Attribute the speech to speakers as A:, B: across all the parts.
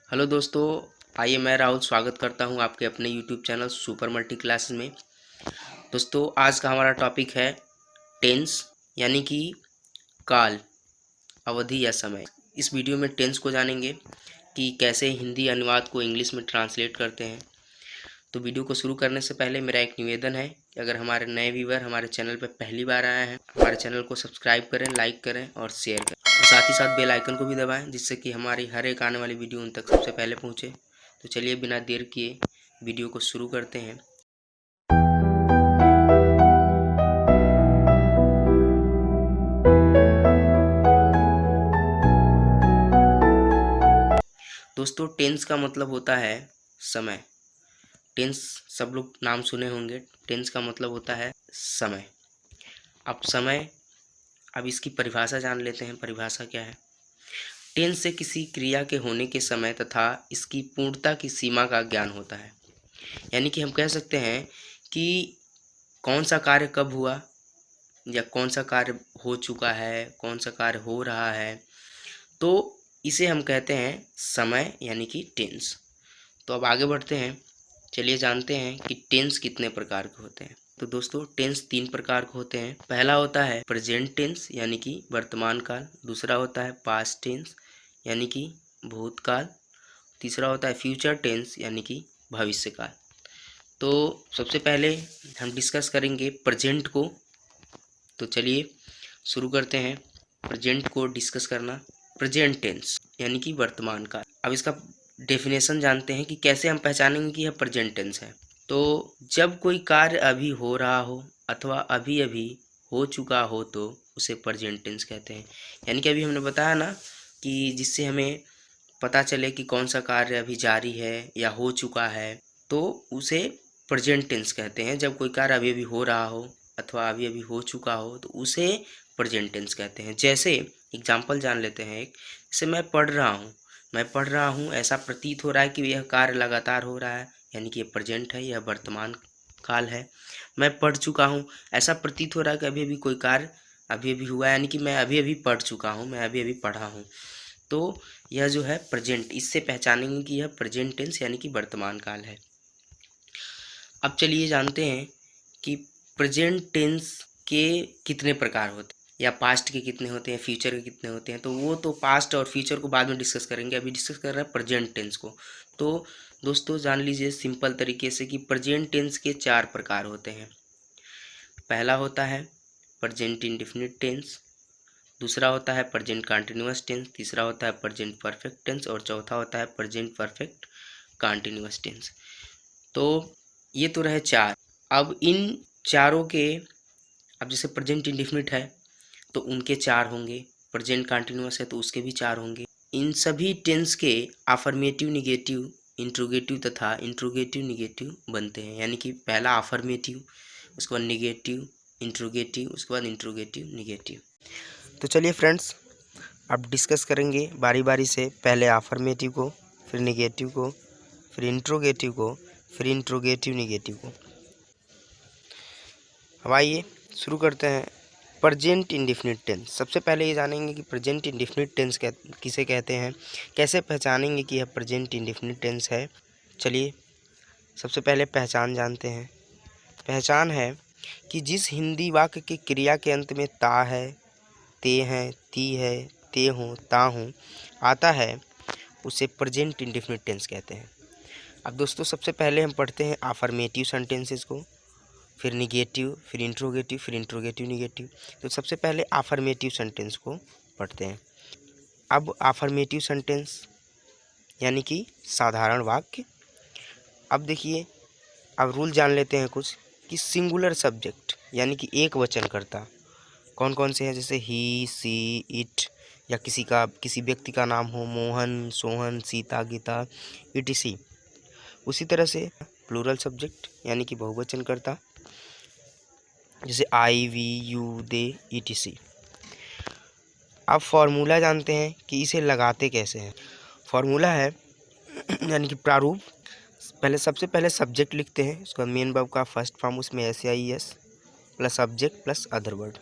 A: Hello दोस्तों, आइए मैं राहुल स्वागत करता हूं आपके अपने YouTube channel super multi classes में। दोस्तों आज का हमारा टॉपिक है टेंस यानी कि काल, अवधि या समय। इस वीडियो में टेंस को जानेंगे कि कैसे हिंदी अनुवाद को इंग्लिश में ट्रांसलेट करते हैं। तो वीडियो को शुरू करने से पहले मेरा एक निवेदन है कि अगर हमारे नए व्यूअर हमारे चैनल पर पहली बार आए हैं, हमारे चैनल को सब्सक्राइब करें, लाइक करें और शेयर करें। साथ ही साथ बेल आइकन को भी दबाएं जिससे कि हमारी हर एक आने वाली वीडियो उन तक सबसे पहले पहुंचे। तो चलिए बिना देर किए वीडियो को शुरू करते हैं। दोस्तों टेंस का मतलब होता है समय। टेंस सब लोग नाम सुने होंगे। टेंस का मतलब होता है समय। अब इसकी परिभाषा जान लेते हैं। परिभाषा क्या है? टेंस से किसी क्रिया के होने के समय तथा इसकी पूर्णता की सीमा का ज्ञान होता है। यानी कि हम कह सकते हैं कि कौन सा कार्य कब हुआ या कौन सा कार्य हो चुका है, कौन सा कार्य हो रहा है, तो इसे हम कहते हैं समय यानी कि टेंस। तो अब आगे बढ़ते हैं। चलिए जानते हैं कि टेंस कितने प्रकार के होते हैं। तो दोस्तों टेंस 3 प्रकार के होते हैं। पहला होता है प्रेजेंट टेंस यानी कि वर्तमान काल। दूसरा होता है पास्ट टेंस यानी कि भूतकाल। तीसरा होता है फ्यूचर टेंस यानी कि भविष्य काल। तो सबसे पहले हम डिस्कस करेंगे प्रेजेंट को। तो चलिए शुरू करते हैं प्रेजेंट को डिस्कस करना। प्रेजेंट टेंस यानी कि वर्तमान काल। अब इसका डेफिनेशन जानते हैं कि कैसे हम पहचानेंगे कि यह प्रेजेंट टेंस है। तो जब कोई कार्य अभी हो रहा हो अथवा अभी अभी हो चुका हो तो उसे प्रेजेंट टेंस कहते हैं। यानी कि अभी हमने बताया ना कि जिससे हमें पता चले कि कौन सा कार्य अभी जारी है या हो चुका है, तो उसे प्रेजेंट टेंस कहते हैं। जब कोई कार्य अभी अभी हो रहा हो अथवा अभी अभी हो चुका हो तो उसे प्रेजेंट टेंस कहते हैं। जैसे एग्जाम्पल जान लेते हैं एक। जैसे मैं पढ़ रहा हूँ, ऐसा प्रतीत हो रहा है कि यह कार्य लगातार हो रहा है, यानी कि यह प्रेजेंट है, यह वर्तमान काल है। मैं पढ़ चुका हूँ, ऐसा प्रतीत हो रहा है कि अभी अभी कोई कार्य अभी अभी हुआ है, यानी कि मैं अभी अभी पढ़ चुका हूँ, मैं अभी अभी पढ़ा हूँ। तो यह जो है प्रेजेंट, इससे पहचानेंगे कि यह प्रेजेंट टेंस यानी कि वर्तमान काल है। अब चलिए जानते हैं कि प्रेजेंट टेंस के कितने प्रकार होते हैं, या पास्ट के कितने होते हैं, फ्यूचर के कितने होते हैं। तो वो तो पास्ट और फ्यूचर को बाद में डिस्कस करेंगे, अभी डिस्कस कर रहे हैं प्रेजेंट टेंस को। तो दोस्तों जान लीजिए सिंपल तरीके से कि प्रेजेंट टेंस के 4 प्रकार होते हैं। पहला होता है प्रेजेंट इंडेफिनिट टेंस। दूसरा होता है प्रेजेंट कंटिन्यूअस टेंस। तीसरा होता है प्रेजेंट परफेक्ट टेंस और चौथा होता है प्रेजेंट परफेक्ट कंटिन्यूअस टेंस। तो ये तो रहे 4। अब इन चारों के, अब जैसे प्रेजेंट इंडेफिनिट है तो उनके 4 होंगे, प्रेजेंट कंटिन्यूअस है तो उसके भी 4 होंगे। इन सभी टेंस के अफर्मेटिव, निगेटिव, इंट्रोगेटिव तथा इंट्रोगेटिव निगेटिव बनते हैं। यानी कि पहला अफर्मेटिव, उसके बाद निगेटिव, इंट्रोगेटिव, उसके बाद इंट्रोगेटिव निगेटिव। तो चलिए फ्रेंड्स अब डिस्कस करेंगे बारी बारी से। पहले अफर्मेटिव को, फिर निगेटिव को, फिर इंट्रोगेटिव को, फिर इंट्रोगेटिव निगेटिव को। अब आइए शुरू करते हैं प्रेजेंट इंडेफिनिट टेंस। सबसे पहले ये जानेंगे कि प्रेजेंट इंडेफिनिट टेंस किसे कहते हैं, कैसे पहचानेंगे कि यह प्रेजेंट इंडेफिनिट टेंस है। चलिए सबसे पहले पहचान जानते हैं। पहचान है कि जिस हिंदी वाक्य की क्रिया के अंत में ता है, ते हैं, ती है, ते हों, ता हों आता है उसे प्रेजेंट इंडेफिनिट टेंस कहते हैं। अब दोस्तों सबसे पहले हम पढ़ते हैं अफर्मेटिव सेंटेंसेस को, फिर निगेटिव, फिर इंट्रोगेटिव, फिर इंट्रोगेटिव निगेटिव। तो सबसे पहले अफर्मेटिव सेंटेंस को पढ़ते हैं। अब अफर्मेटिव सेंटेंस यानी कि साधारण वाक्य। अब देखिए, अब रूल जान लेते हैं कुछ कि सिंगुलर सब्जेक्ट यानी कि एक वचनकर्ता कौन कौन से हैं। जैसे ही, सी, इट, या किसी व्यक्ति का नाम हो, मोहन, सोहन, सीता, गीता, etc। उसी तरह से प्लूरल सब्जेक्ट यानी कि बहुवचनकर्ता, जैसे आई, वी, यू, दे, etc। अब फॉर्मूला जानते हैं कि इसे लगाते कैसे हैं। फॉर्मूला है यानी कि प्रारूप। सबसे पहले सब्जेक्ट लिखते हैं, उसका मेन वर्ब का फर्स्ट फॉर्म, उसमें SAIS plus subject plus other word.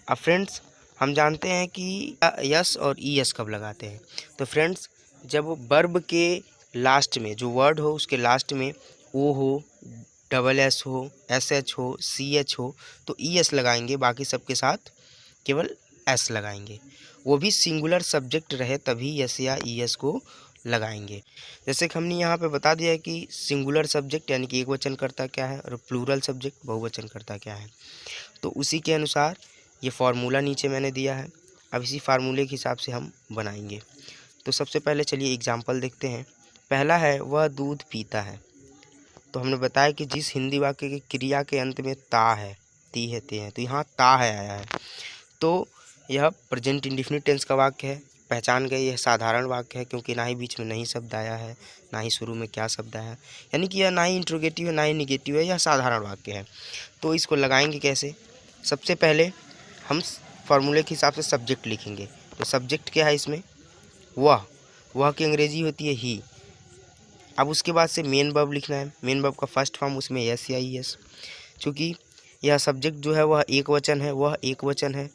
A: अब फ्रेंड्स हम जानते हैं कि यस और ES कब लगाते हैं। तो फ्रेंड्स जब वर्ब के लास्ट में जो वर्ड हो उसके लास्ट में ओ हो, डबल एस हो, एस एच हो, सी एच हो तो ई एस लगाएंगे, बाकी सबके साथ केवल एस लगाएंगे। वो भी सिंगुलर सब्जेक्ट रहे तभी एस या ई एस को लगाएंगे। जैसे कि हमने यहाँ पे बता दिया है कि सिंगुलर सब्जेक्ट यानी कि एक वचन करता क्या है और प्लूरल सब्जेक्ट बहुवचन करता क्या है। तो उसी के अनुसार ये फार्मूला नीचे मैंने दिया है। अब इसी फार्मूले के हिसाब से हम बनाएंगे। तो सबसे पहले चलिए एग्जाम्पल देखते हैं। पहला है वह दूध पीता है। तो हमने बताया कि जिस हिंदी वाक्य की क्रिया के अंत में ता है, ती है, ते है, तो यहाँ ता है आया है, तो यह प्रेजेंट इंडेफिनिट टेंस का वाक्य है। पहचान गए, यह साधारण वाक्य है क्योंकि ना ही बीच में नहीं शब्द आया है, ना ही शुरू में क्या शब्द आया है, यानी कि यह ना ही इंट्रोगेटिव है ना ही निगेटिव है, यह साधारण वाक्य है। तो इसको लगाएंगे कैसे? सबसे पहले हम फार्मूले के हिसाब से सब्जेक्ट लिखेंगे। तो सब्जेक्ट क्या है इसमें? वह की अंग्रेजी होती है ही। अब उसके बाद से मेन वर्ब लिखना है। मेन वर्ब का फर्स्ट फॉर्म उसमें एस या ई एस। चूँकि यह सब्जेक्ट जो है वह एक वचन है, वह एक वचन है,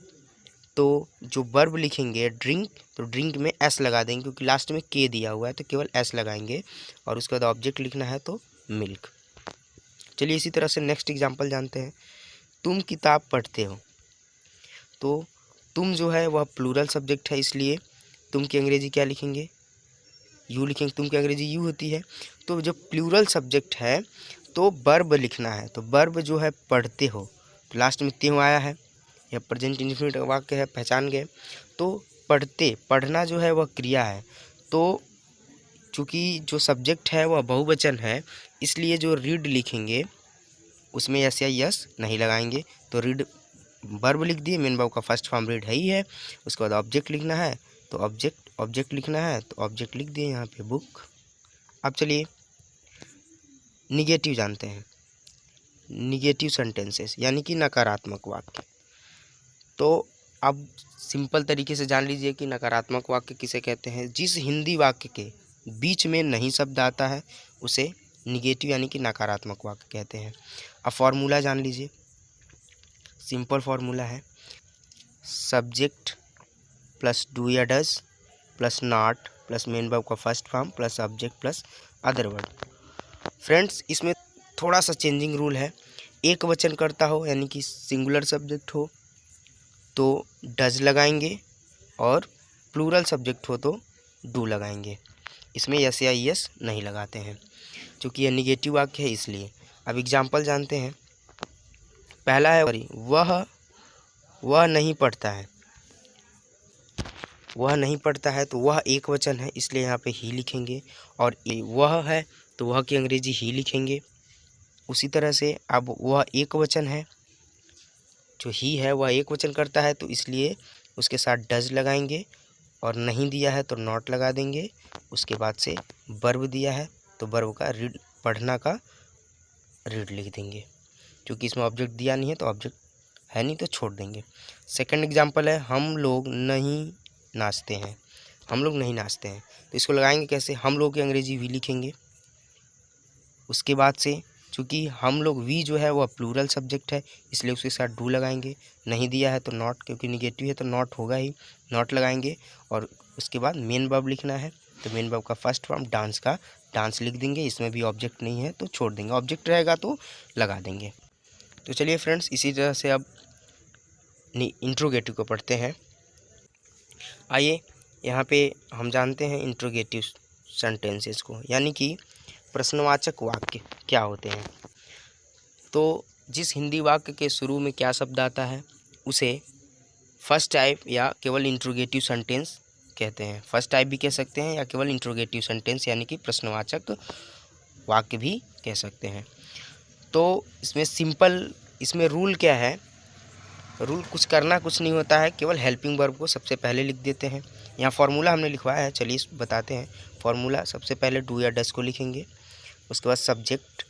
A: तो जो वर्ब लिखेंगे ड्रिंक, तो ड्रिंक में एस लगा देंगे क्योंकि लास्ट में के दिया हुआ है तो केवल एस लगाएंगे। और उसके बाद ऑब्जेक्ट लिखना है तो मिल्क। चलिए इसी तरह से नेक्स्ट एग्जांपल जानते हैं। तुम किताब पढ़ते हो। तो तुम जो है वह प्लूरल सब्जेक्ट है, इसलिए तुम की अंग्रेजी क्या लिखेंगे? यू लिखेंगे। तुम की अंग्रेजी यू होती है। तो जब प्लूरल सब्जेक्ट है तो वर्ब लिखना है। तो वर्ब जो है पढ़ते हो, तो लास्ट में ते हो आया है, यह प्रेजेंट इंडेफिनिट वाक्य है, पहचान गए। तो पढ़ते, पढ़ना जो है वह क्रिया है। तो चूँकि जो सब्जेक्ट है वह बहुवचन है, इसलिए जो रीड लिखेंगे उसमें यस या यस नहीं लगाएंगे। तो रीड वर्ब लिख दिए, मेन वर्ब का फर्स्ट फॉर्म रीड है ही है। उसके बाद ऑब्जेक्ट लिखना है तो ऑब्जेक्ट लिखना है तो ऑब्जेक्ट लिख दिए यहाँ पे बुक। अब चलिए निगेटिव जानते हैं। निगेटिव सेंटेंसेस यानी कि नकारात्मक वाक्य। तो अब सिंपल तरीके से जान लीजिए कि नकारात्मक वाक्य किसे कहते हैं। जिस हिंदी वाक्य के बीच में नहीं शब्द आता है उसे निगेटिव यानी कि नकारात्मक वाक्य कहते हैं। अब फॉर्मूला जान लीजिए। सिंपल फॉर्मूला है सब्जेक्ट प्लस डू या does plus not plus main verb का first form plus object plus other word. Friends इसमें थोड़ा सा चेंजिंग रूल है। एक वचन करता हो यानी कि सिंगुलर सब्जेक्ट हो तो डज लगाएंगे और प्लूरल सब्जेक्ट हो तो डू लगाएंगे। इसमें यस या यस नहीं लगाते हैं क्योंकि यह निगेटिव वाक्य है इसलिए। अब एग्जाम्पल जानते हैं। पहला है वह नहीं पढ़ता है। वह नहीं पढ़ता है तो वह एक वचन है, इसलिए यहाँ पे ही लिखेंगे। और वह है तो वह की अंग्रेजी ही लिखेंगे। उसी तरह से अब वह एक वचन है, जो ही है वह एक वचन करता है तो इसलिए उसके साथ डज लगाएंगे। और नहीं दिया है तो नॉट लगा देंगे। उसके बाद से वर्ब दिया है तो वर्ब का रीड, पढ़ना का रीड लिख देंगे। क्योंकि इसमें ऑब्जेक्ट दिया नहीं है तो ऑब्जेक्ट है नहीं तो छोड़ देंगे। सेकंड एग्जांपल है हम लोग नहीं नाचते हैं। हम लोग नहीं नाचते हैं तो इसको लगाएंगे कैसे? हम लोग की अंग्रेजी वी लिखेंगे। उसके बाद से चूँकि हम लोग वी जो है वह प्लूरल सब्जेक्ट है इसलिए उसके साथ डू लगाएंगे। नहीं दिया है तो नॉट, क्योंकि निगेटिव है तो नॉट होगा ही, नॉट लगाएंगे। और उसके बाद मेन वर्ब लिखना है तो मेन वर्ब का फर्स्ट फॉर्म डांस का डांस लिख देंगे। इसमें भी ऑब्जेक्ट नहीं है तो छोड़ देंगे, ऑब्जेक्ट रहेगा तो लगा देंगे। तो चलिए फ्रेंड्स इसी तरह से अब इंट्रोगेटिव को पढ़ते हैं। आइए यहाँ पे हम जानते हैं इंट्रोगेटिव सेंटेंसेस को, यानी कि प्रश्नवाचक वाक्य क्या होते हैं। तो जिस हिंदी वाक्य के शुरू में क्या शब्द आता है उसे फर्स्ट टाइप या केवल इंट्रोगेटिव सेंटेंस कहते हैं। फर्स्ट टाइप भी कह सकते हैं या केवल इंट्रोगेटिव सेंटेंस यानी कि प्रश्नवाचक वाक्य भी कह सकते हैं। तो इसमें रूल क्या है? रूल कुछ करना कुछ नहीं होता है, केवल हेल्पिंग वर्ब को सबसे पहले लिख देते हैं। यहाँ फार्मूला हमने लिखवाया है, चलिए बताते हैं। फार्मूला सबसे पहले डू या डज को लिखेंगे। उसके बाद सब्जेक्ट,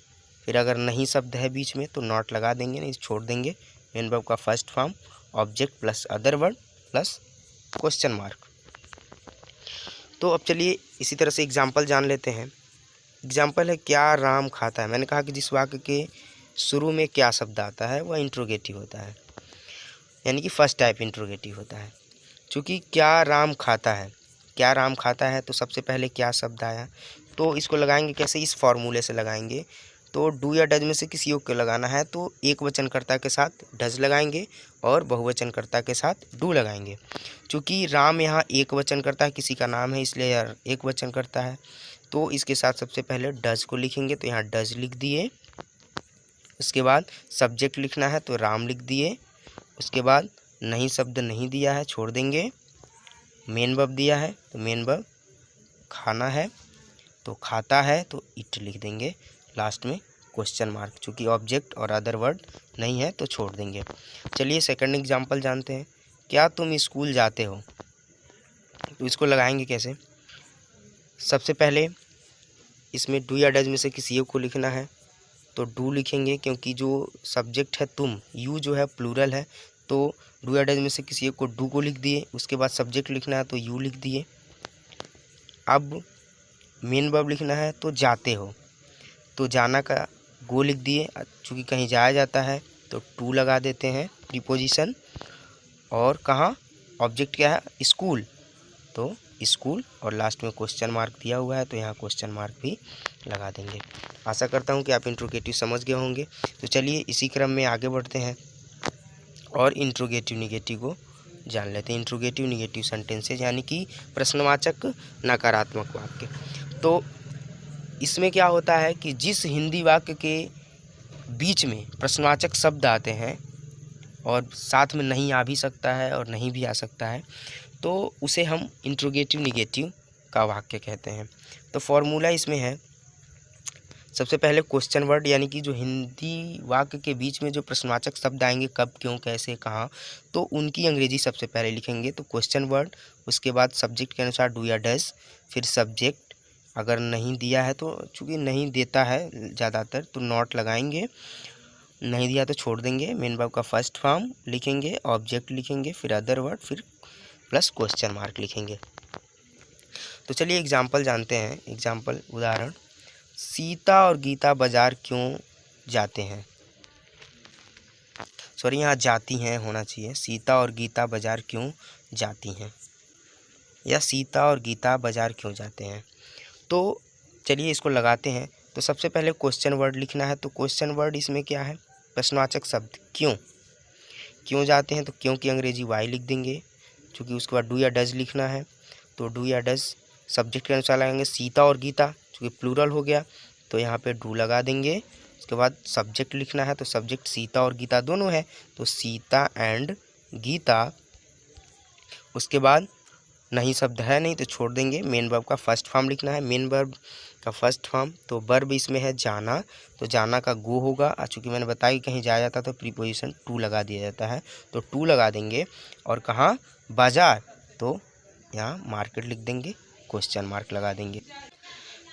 A: फिर अगर नहीं शब्द है बीच में तो नॉट लगा देंगे, नहीं छोड़ देंगे। मेन वर्ब का first form object plus other word plus question mark. तो अब चलिए इसी तरह से एग्जाम्पल जान लेते हैं। एग्जाम्पल है क्या राम खाता है। मैंने कहा कि जिस वाक्य के शुरू में क्या शब्द आता है वह इंट्रोगेटिव होता है, यानी कि फर्स्ट टाइप इंट्रोगेटिव होता है। चूँकि क्या राम खाता है क्या राम खाता है, तो सबसे पहले क्या शब्द आया, तो इसको लगाएंगे कैसे, इस फॉर्मूले से लगाएंगे। तो डू या डज में से किसी योग को लगाना है तो एक वचनकर्ता के साथ डज लगाएंगे और बहुवचनकर्ता के साथ डू लगाएंगे। चूँकि राम यहाँ एक वचनकर्ता है, किसी का नाम है, इसलिए यार एक वचनकर्ता है, तो इसके साथ सबसे पहले डज को लिखेंगे, तो यहाँ डज लिख दिए। उसके बाद सब्जेक्ट लिखना है तो राम लिख दिए। उसके बाद नहीं शब्द नहीं दिया है, छोड़ देंगे। मेन वर्ब दिया है तो मेन वर्ब खाना है तो खाता है तो इट लिख देंगे। लास्ट में क्वेश्चन मार्क, चूँकि ऑब्जेक्ट और अदर वर्ड नहीं है तो छोड़ देंगे। चलिए सेकंड एग्जांपल जानते हैं। क्या तुम स्कूल जाते हो, तो इसको लगाएंगे कैसे। सबसे पहले इसमें डू या डज में से किसी एक को लिखना है तो डू लिखेंगे, क्योंकि जो सब्जेक्ट है तुम, यू जो है प्लूरल है, तो डू या डज में से किसी एक को डू को लिख दिए। उसके बाद सब्जेक्ट लिखना है तो यू लिख दिए। अब मेन वर्ब लिखना है तो जाते हो, तो जाना का गो लिख दिए, चूँकि कहीं जाया जाता है तो टू लगा देते हैं प्रीपोजिशन। और कहाँ ऑब्जेक्ट क्या है, स्कूल, तो स्कूल, और लास्ट में क्वेश्चन मार्क दिया हुआ है तो यहाँ क्वेश्चन मार्क भी लगा देंगे। आशा करता हूँ कि आप इंट्रोगेटिव समझ गए होंगे। तो चलिए इसी क्रम में आगे बढ़ते हैं और इंट्रोगेटिव निगेटिव को जान लेते हैं। इंट्रोगेटिव निगेटिव सेंटेंसेज यानी कि प्रश्नवाचक नकारात्मक वाक्य। तो इसमें क्या होता है कि जिस हिंदी वाक्य के बीच में प्रश्नवाचक शब्द आते हैं और साथ में नहीं आ भी सकता है और नहीं भी आ सकता है, तो उसे हम इंट्रोगेटिव निगेटिव का वाक्य कहते हैं। तो फॉर्मूला इसमें है, सबसे पहले क्वेश्चन वर्ड, यानी कि जो हिंदी वाक्य के बीच में जो प्रश्नवाचक शब्द आएंगे, कब, क्यों, कैसे, कहाँ, तो उनकी अंग्रेजी सबसे पहले लिखेंगे। तो क्वेश्चन वर्ड, उसके बाद सब्जेक्ट के अनुसार डू या डज, फिर सब्जेक्ट, अगर नहीं दिया है तो, चूँकि नहीं देता है ज़्यादातर, तो नॉट लगाएंगे, नहीं दिया तो छोड़ देंगे। मेन वर्ब का फर्स्ट फॉर्म लिखेंगे, ऑब्जेक्ट लिखेंगे, फिर अदर वर्ड, फिर प्लस क्वेश्चन मार्क लिखेंगे। तो चलिए एग्जाम्पल जानते हैं। एग्जाम्पल उदाहरण, सीता और गीता बाजार क्यों जाते हैं, सॉरी यहाँ जाती हैं होना चाहिए, सीता और गीता बाजार क्यों जाती हैं, या सीता और गीता बाजार क्यों जाते हैं। तो चलिए इसको लगाते हैं। तो सबसे पहले क्वेश्चन वर्ड लिखना है, तो क्वेश्चन वर्ड इसमें क्या है, प्रश्नवाचक शब्द क्यों, क्यों जाते हैं, तो क्यों की अंग्रेजी वाई लिख देंगे। चूँकि उसके बाद डू या डज लिखना है तो डू या डज सब्जेक्ट के अनुसार लगाएंगे। सीता और गीता चूँकि प्लूरल हो गया तो यहाँ पे डू लगा देंगे। उसके बाद सब्जेक्ट लिखना है तो सब्जेक्ट सीता और गीता दोनों है तो सीता एंड गीता। उसके बाद नहीं शब्द है नहीं तो छोड़ देंगे। मेन वर्ब का फर्स्ट फॉर्म लिखना है, मेन वर्ब का फर्स्ट फॉर्म, तो वर्ब इसमें है जाना, तो जाना का गो होगा। चूँकि मैंने बताया कि कहीं जाया जाता तो प्रीपोजिशन टू लगा दिया जाता है, तो टू लगा देंगे। और कहाँ बाजार, तो यहाँ मार्केट लिख देंगे, क्वेश्चन मार्क लगा देंगे।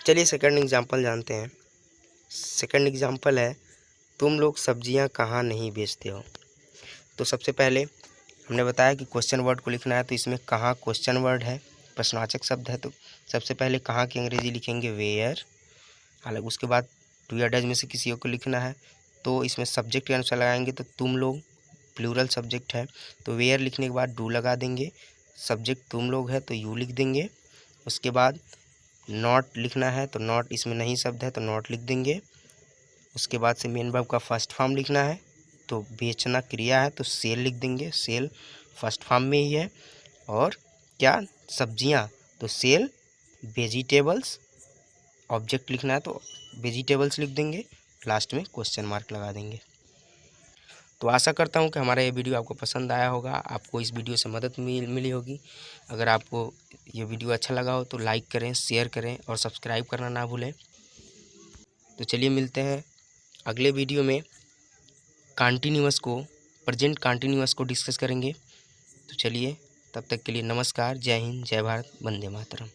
A: चलिए सेकंड एग्जांपल जानते हैं। सेकंड एग्जांपल है, तुम लोग सब्जियां कहाँ नहीं बेचते हो। तो सबसे पहले हमने बताया कि क्वेश्चन वर्ड को लिखना है, तो इसमें कहाँ क्वेश्चन वर्ड है, प्रश्नवाचक शब्द है, तो सबसे पहले कहाँ की अंग्रेजी लिखेंगे वेयर। हालांकि उसके बाद डू या डज में से किसी को लिखना है तो इसमें सब्जेक्ट के अनुसार लगाएंगे, तो तुम लोग प्लूरल सब्जेक्ट है तो वेयर लिखने के बाद डू लगा देंगे। सब्जेक्ट तुम लोग है तो यू लिख देंगे। उसके बाद नॉट लिखना है तो नॉट इसमें नहीं शब्द है तो नॉट लिख देंगे। उसके बाद से मेन वर्ब का फर्स्ट फॉर्म लिखना है, तो बेचना क्रिया है तो सेल लिख देंगे, सेल फर्स्ट फॉर्म में ही है। और क्या सब्जियां, तो सेल वेजिटेबल्स, ऑब्जेक्ट लिखना है तो वेजिटेबल्स लिख देंगे, लास्ट में क्वेश्चन मार्क लगा देंगे। तो आशा करता हूं कि हमारा ये वीडियो आपको पसंद आया होगा, आपको इस वीडियो से मदद मिली होगी। अगर आपको ये वीडियो अच्छा लगा हो तो लाइक करें, शेयर करें और सब्सक्राइब करना ना भूलें। तो चलिए मिलते हैं अगले वीडियो में, कॉन्टिन्यूअस को, प्रेजेंट कॉन्टिन्यूअस को डिस्कस करेंगे। तो चलिए तब तक के लिए नमस्कार, जय हिंद, जय भारत, वंदे मातरम।